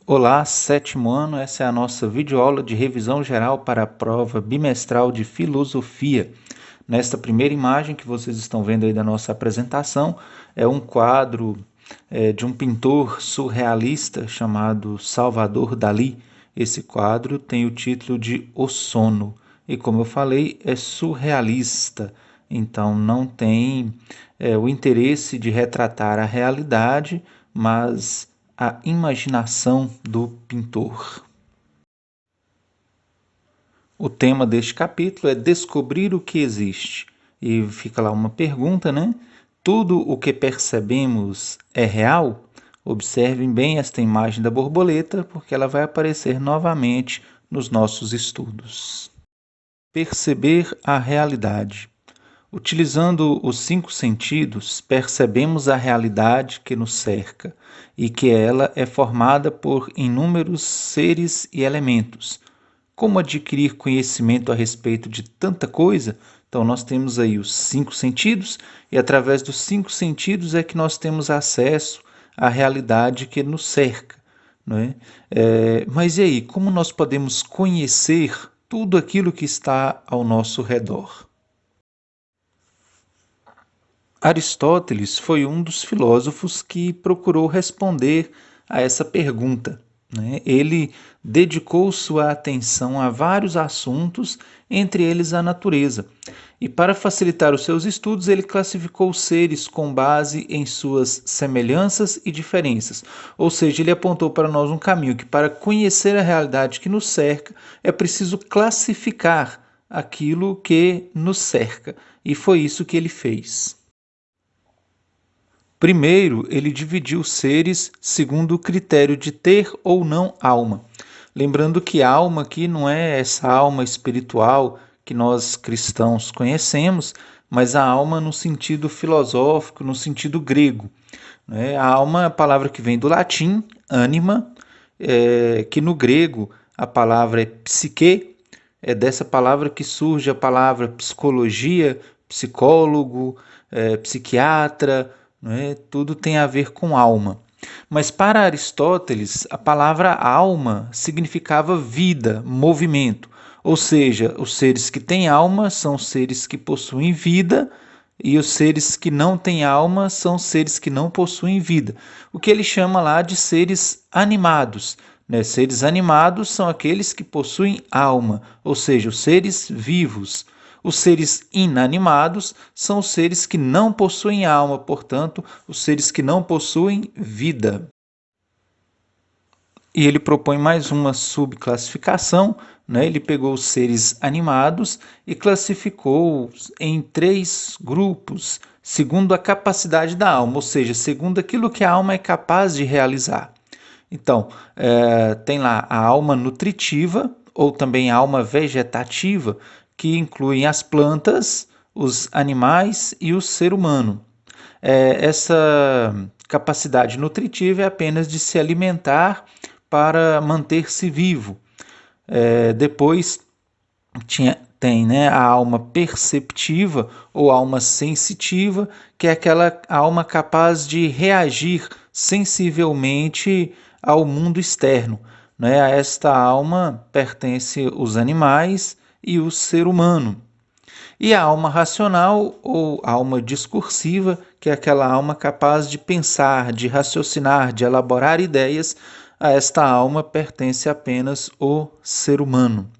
Olá, sétimo ano, essa é a nossa videoaula de revisão geral para a prova bimestral de filosofia. Nesta primeira imagem que vocês estão vendo aí da nossa apresentação, é um quadro de um pintor surrealista chamado Salvador Dalí. Esse quadro tem o título de O Sono e, como eu falei, é surrealista, então não tem o interesse de retratar a realidade, mas a imaginação do pintor. O tema deste capítulo é descobrir o que existe. E fica lá uma pergunta, né? Tudo o que percebemos é real? Observem bem esta imagem da borboleta, porque ela vai aparecer novamente nos nossos estudos. Perceber a realidade. Utilizando os 5 sentidos, percebemos a realidade que nos cerca e que ela é formada por inúmeros seres e elementos. Como adquirir conhecimento a respeito de tanta coisa? Então, nós temos aí os 5 sentidos e através dos 5 sentidos é que nós temos acesso à realidade que nos cerca. Não é? Mas e aí, como nós podemos conhecer tudo aquilo que está ao nosso redor? Aristóteles foi um dos filósofos que procurou responder a essa pergunta, né? Ele dedicou sua atenção a vários assuntos, entre eles a natureza. E para facilitar os seus estudos, ele classificou os seres com base em suas semelhanças e diferenças. Ou seja, ele apontou para nós um caminho que, para conhecer a realidade que nos cerca, é preciso classificar aquilo que nos cerca. E foi isso que ele fez. Primeiro, ele dividiu os seres segundo o critério de ter ou não alma. Lembrando que alma aqui não é essa alma espiritual que nós cristãos conhecemos, mas a alma no sentido filosófico, no sentido grego. Né? A alma é a palavra que vem do latim, anima, que no grego a palavra é psique, é dessa palavra que surge a palavra psicologia, psicólogo, psiquiatra, né? Tudo tem a ver com alma. Mas para Aristóteles, a palavra alma significava vida, movimento. Ou seja, os seres que têm alma são seres que possuem vida e os seres que não têm alma são seres que não possuem vida. O que ele chama lá de seres animados. Né? Seres animados são aqueles que possuem alma, ou seja, os seres vivos. Os seres inanimados são os seres que não possuem alma, portanto, os seres que não possuem vida. E ele propõe mais uma subclassificação, né? Ele pegou os seres animados e classificou em 3 grupos, segundo a capacidade da alma, ou seja, segundo aquilo que a alma é capaz de realizar. Então, tem lá a alma nutritiva, ou também a alma vegetativa, que incluem as plantas, os animais e o ser humano. Essa capacidade nutritiva é apenas de se alimentar para manter-se vivo. Depois tem, né, a alma perceptiva ou alma sensitiva, que é aquela alma capaz de reagir sensivelmente ao mundo externo. Né? A esta alma pertence os animais e o ser humano. E a alma racional ou alma discursiva, que é aquela alma capaz de pensar, de raciocinar, de elaborar ideias, a esta alma pertence apenas o ser humano.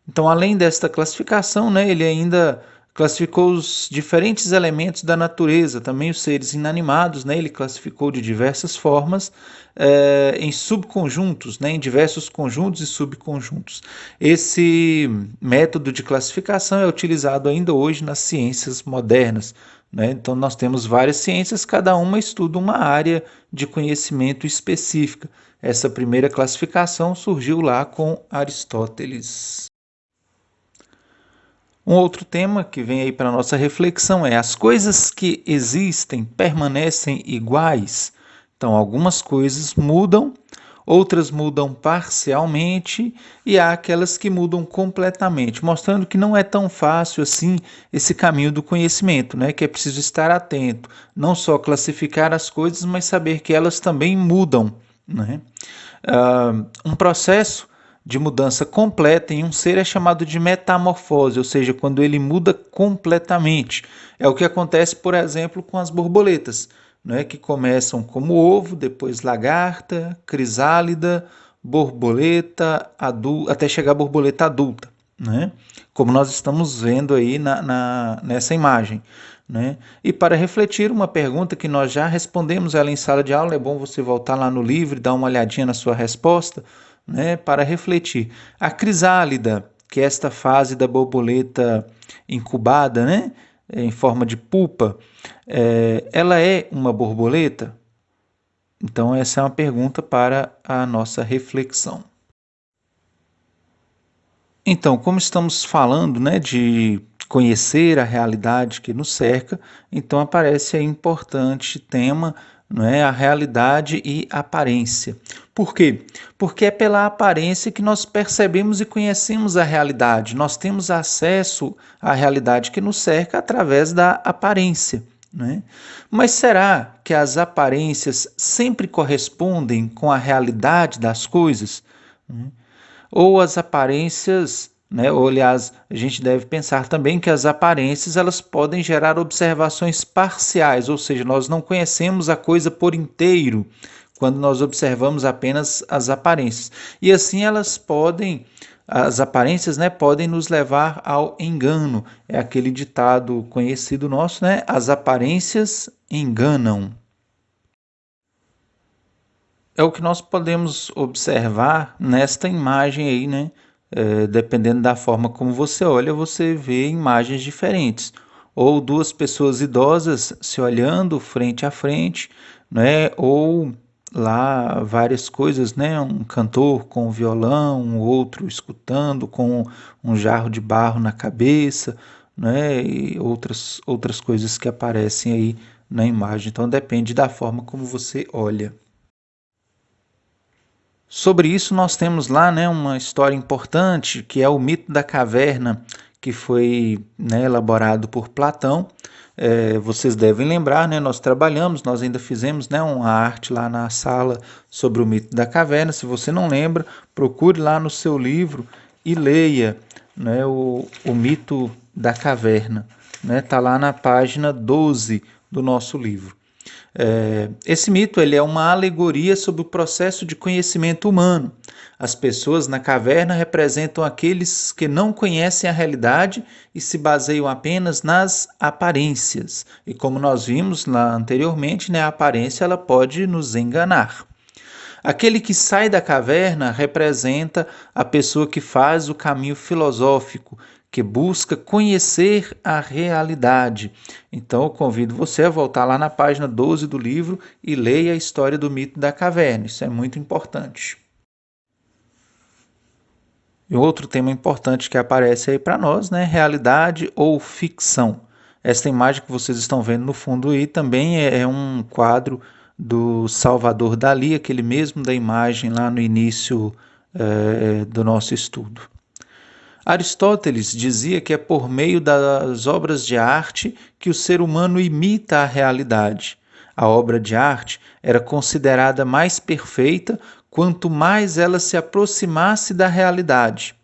Então, além desta classificação, né, ele ainda classificou os diferentes elementos da natureza, também os seres inanimados, né, ele classificou de diversas formas, em subconjuntos, né, em diversos conjuntos e subconjuntos. Esse método de classificação é utilizado ainda hoje nas ciências modernas. Né? Então, nós temos várias ciências, cada uma estuda uma área de conhecimento específica. Essa primeira classificação surgiu lá com Aristóteles. Um outro tema que vem aí para a nossa reflexão é: as coisas que existem permanecem iguais? Então, algumas coisas mudam, outras mudam parcialmente e há aquelas que mudam completamente, mostrando que não é tão fácil assim esse caminho do conhecimento, né? Que é preciso estar atento, não só classificar as coisas, mas saber que elas também mudam, né? Um processo de mudança completa em um ser é chamado de metamorfose, ou seja, quando ele muda completamente. É o que acontece, por exemplo, com as borboletas, né, que começam como ovo, depois lagarta, crisálida, borboleta, até chegar à borboleta adulta, né? Como nós estamos vendo aí nessa imagem. Né? E para refletir uma pergunta que nós já respondemos ela em sala de aula, é bom você voltar lá no livro e dar uma olhadinha na sua resposta, né? Para refletir. A crisálida, que é esta fase da borboleta incubada, né? Em forma de pupa, ela é uma borboleta? Então essa é uma pergunta para a nossa reflexão. Então, como estamos falando, né, de conhecer a realidade que nos cerca, então aparece aí importante tema, não é, a realidade e a aparência. Por quê? Porque é pela aparência que nós percebemos e conhecemos a realidade. Nós temos acesso à realidade que nos cerca através da aparência. Né? Mas será que as aparências sempre correspondem com a realidade das coisas? Ou as aparências, né? Ou, aliás, a gente deve pensar também que as aparências elas podem gerar observações parciais, ou seja, nós não conhecemos a coisa por inteiro quando nós observamos apenas as aparências. E assim as aparências, né, podem nos levar ao engano. É aquele ditado conhecido nosso, né? As aparências enganam. É o que nós podemos observar nesta imagem aí, né? Dependendo da forma como você olha, você vê imagens diferentes. Ou duas pessoas idosas se olhando frente a frente, né? Ou lá várias coisas, né? Um cantor com violão, um outro escutando com um jarro de barro na cabeça, né? E outras coisas que aparecem aí na imagem. Então depende da forma como você olha. Sobre isso, nós temos lá, né, uma história importante, que é o mito da caverna, que foi, né, elaborado por Platão. Vocês devem lembrar, né, nós ainda fizemos, né, uma arte lá na sala sobre o mito da caverna. Se você não lembra, procure lá no seu livro e leia, né, o mito da caverna. Está lá na página 12 do nosso livro. Esse mito ele é uma alegoria sobre o processo de conhecimento humano. As pessoas na caverna representam aqueles que não conhecem a realidade e se baseiam apenas nas aparências. E como nós vimos lá anteriormente, né, a aparência ela pode nos enganar. Aquele que sai da caverna representa a pessoa que faz o caminho filosófico, que busca conhecer a realidade. Então, eu convido você a voltar lá na página 12 do livro e leia a história do mito da caverna. Isso é muito importante. E outro tema importante que aparece aí para nós, né? Realidade ou ficção. Esta imagem que vocês estão vendo no fundo aí também é um quadro do Salvador Dalí, aquele mesmo da imagem lá no início do nosso estudo. Aristóteles dizia que é por meio das obras de arte que o ser humano imita a realidade. A obra de arte era considerada mais perfeita quanto mais ela se aproximasse da realidade.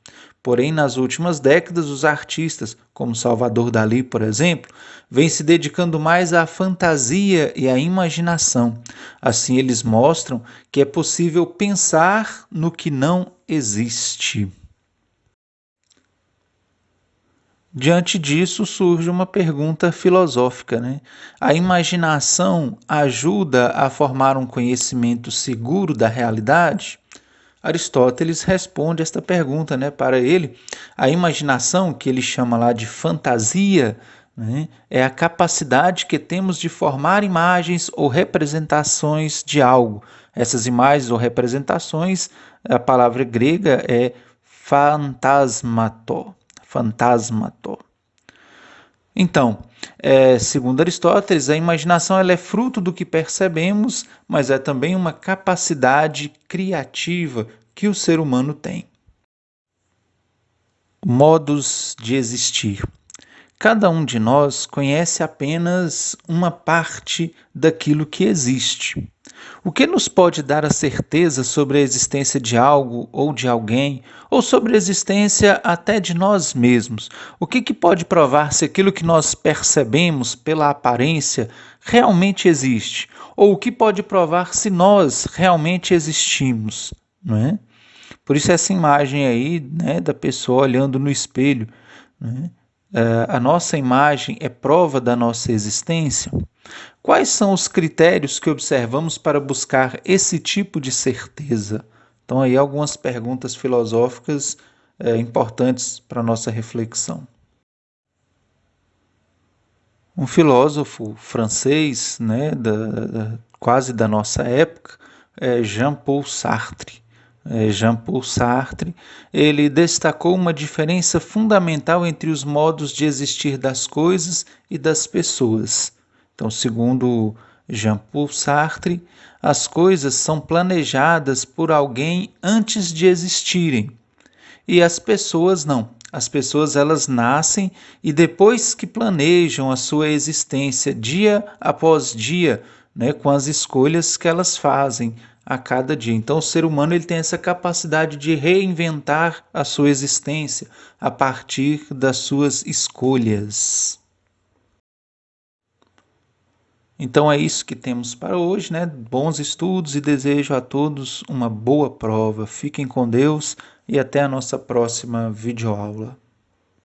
Porém, nas últimas décadas, os artistas, como Salvador Dalí, por exemplo, vêm se dedicando mais à fantasia e à imaginação. Assim, eles mostram que é possível pensar no que não existe. Diante disso, surge uma pergunta filosófica, né? A imaginação ajuda a formar um conhecimento seguro da realidade? Aristóteles responde esta pergunta, né? Para ele, a imaginação, que ele chama lá de fantasia, né? É a capacidade que temos de formar imagens ou representações de algo. Essas imagens ou representações, a palavra grega é fantasmato. Então, Segundo Aristóteles, a imaginação ela é fruto do que percebemos, mas é também uma capacidade criativa que o ser humano tem. Modos de existir. Cada um de nós conhece apenas uma parte daquilo que existe. O que nos pode dar a certeza sobre a existência de algo ou de alguém, ou sobre a existência até de nós mesmos? O que pode provar se aquilo que nós percebemos pela aparência realmente existe? Ou o que pode provar se nós realmente existimos? Não é? Por isso essa imagem aí, né, da pessoa olhando no espelho, né? A nossa imagem é prova da nossa existência? Quais são os critérios que observamos para buscar esse tipo de certeza? Então, aí algumas perguntas filosóficas importantes para a nossa reflexão. Um filósofo francês, né, quase da nossa época, Jean-Paul Sartre. Jean-Paul Sartre, ele destacou uma diferença fundamental entre os modos de existir das coisas e das pessoas. Então, segundo Jean-Paul Sartre, as coisas são planejadas por alguém antes de existirem, e as pessoas não. As pessoas elas nascem e depois que planejam a sua existência dia após dia, né, com as escolhas que elas fazem a cada dia. Então o ser humano ele tem essa capacidade de reinventar a sua existência a partir das suas escolhas. Então é isso que temos para hoje, né? Bons estudos e desejo a todos uma boa prova. Fiquem com Deus e até a nossa próxima videoaula.